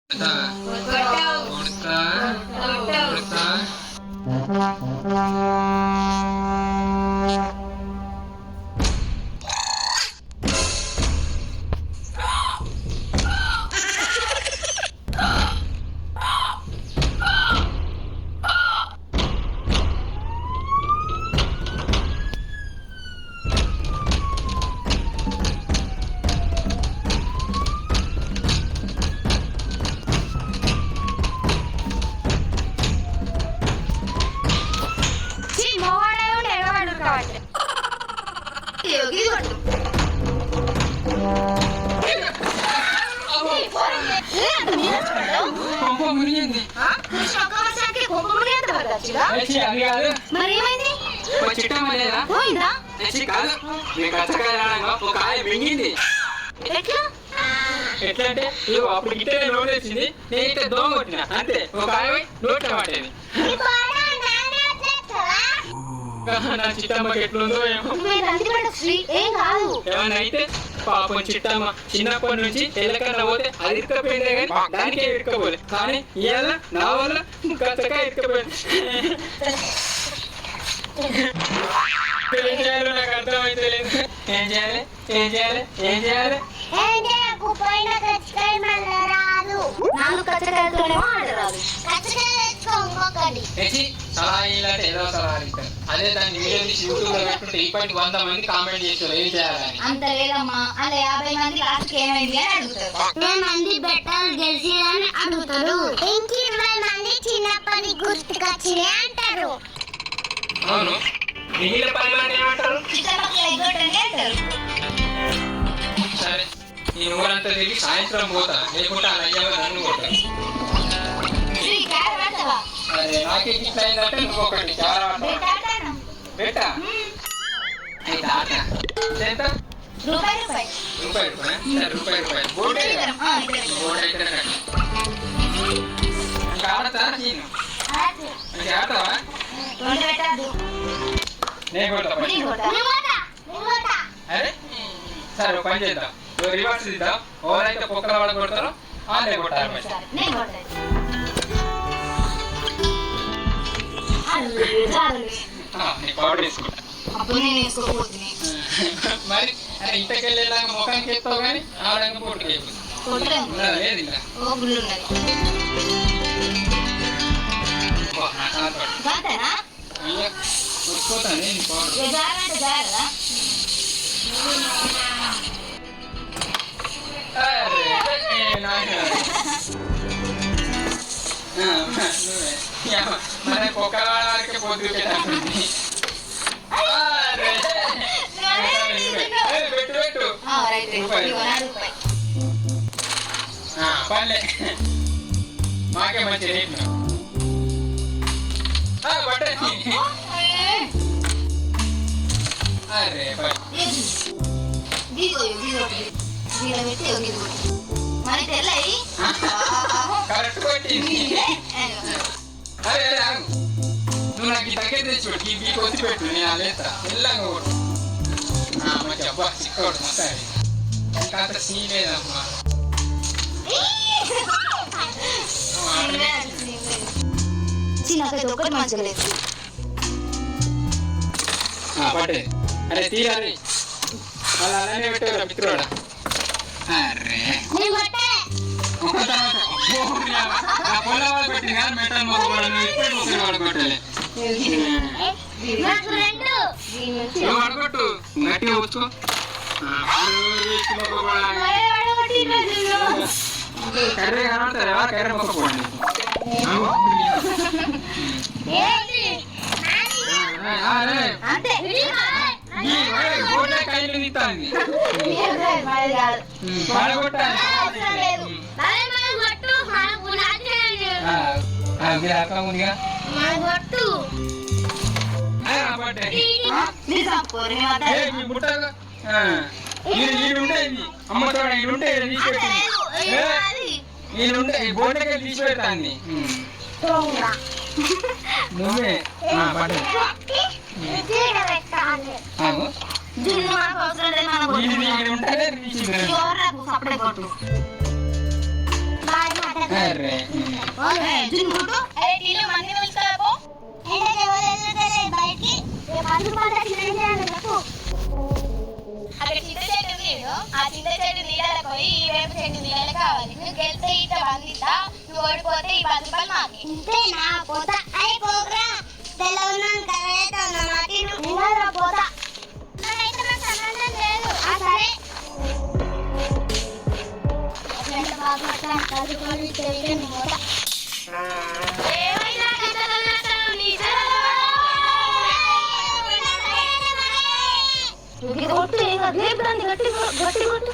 ఎట్లా అంటే అప్పుడు గిట్టే నోట్ వచ్చింది, నేనైతే దోమ కొట్టిన అంతే. ఒక ఆయ నోట్లో పట్టేది. నా చిట్టమ్మకి ఎట్లుందో ఏమన్నా అయితే పాపం చిట్టమ్మ చిన్నప్పటి నుంచి ఎల్లకన్నా పోతే అది ఇరుక్కపోయిందే కానీ దానికే ఇరుక్కపోలే. కానీ ఇవాళ నా వల్ల కచ్చగా ఇరుక్కపోయింది. ఏం చేయాలో నాకు అర్థమైతే లేదు. ఏం చేయాలి ఏం చేయాలి ఏం చేయాలి? ఏదో సలహా ఇస్తాను. అదే దాన్ని వీడియో తీసి యూట్యూబ్ లో పెట్టుకుంటే ఇప్పటికి 100 మంది కామెంట్ చేస్తారు ఏం చేయాలని. అంత లేదమ్మా, అలా 50 మంది లాస్ట్ ఏమైంది అని అడుగుతారు. 10 మంది బెటర్ గెలిచి అని అడుగుతారు. ఇంక 20 మంది చిన్నప్పటి గుర్తుకొచ్చినే అంటారు. అవును, మిగిలిన 10 మంది ఏమంటారు? సరే, ఈ ఊరంతా తిరిగి సాయంత్రం పోతా, లేకుంటే అలా అయ్యావా నన్ను కొట్టాను. అదే నాకే ఇట్లా అయిందంటే నువ్వు ఒకటి పెట్టా అయితే ఆట ఎంత? రూపాయి. సరే రూపాయి బోర్డు అయితే ఇంకా ఆడతా నేను ఇంకా ఆడతావా? నేను కొడతా. అరే సరే పని చేద్దాం, రివర్స్ ఇద్దాం. ఎవరైతే కుక్కల వాడ కొడతారో వాళ్ళే కొట్టాలి. పౌడర్ వేసుకుంటా మరి. అరే ఇంతకెళ్ళేలాగా ముఖానికి ఎత్తావు కానీ ఆడంగా పొట్టుకు లేదు. ఇలా ఉడిపోతాను మన కుక్కల వాడికే పొద్దు పెట్టు పర్లే, మాకే మంచి రేట్. అరే కరెక్ట్ కొట్టింది. అరే రాగు, నువ్వు నాకు ఈ దగ్గర తెచ్చిపెట్టు, ఈ బీక్ వచ్చి పెట్టు, నేను అలేస్తా ఎల్లంగా కొట్టు. మంచి అబ్బా చిక్కోడు మొత్తం ఇంకా అంత సీన్ లేదమ్మా. పట్టే అరే తీరాలి, వాళ్ళు అలానే పెట్టారు మిత్రుడా. అరే పొలవాళ్ళు పెట్టింది కదా మెటల్ మొక్కలు పెట్టాలి. నువ్వు అడగొట్టు గట్టిగా వచ్చుకో. కర్రీ కనబడతారు ఎవరు కర్రీ మొక్కపోండి. కైలు తీస్తాంది పడగొట్టాలి. అమ్మతోడ ఇడుంటే ఈడుంటే బోటకెళ్ళి తీసి పెడతాంది. నువ్వే ఉంటే అరే అరే టీలు మంది పిలుచుకోపో ఎండకి ఎవరు వెళ్తారే బయటికి మందు పంట చెప్పు అక్కడ చింత చెట్టు నీడు ఆ చింత చెట్టు నీళ్ళకి పోయి ఈ వేప చెట్టు నీళ్ళకి కావాలి నువ్వు గెలిస్తే ఇట బందిద్దా నువ్వు ఓడిపోతే ఈ 10 రూపాయలు మాకి ఇంతేనా పోతా అరే పోగ్రా తెల్లవున్నాను కరెక్ట్ ఉన్నా మాటి నువ్వు పోతా నాకైతే నాకు సంబంధం లేదు సరే బాబు అట్లా చదువుకొని తెలియదు నువ్వు పోతా ఏమైనా కథలు నిజం కొట్టు గట్టి గట్టి కొట్టు గట్టి గట్టి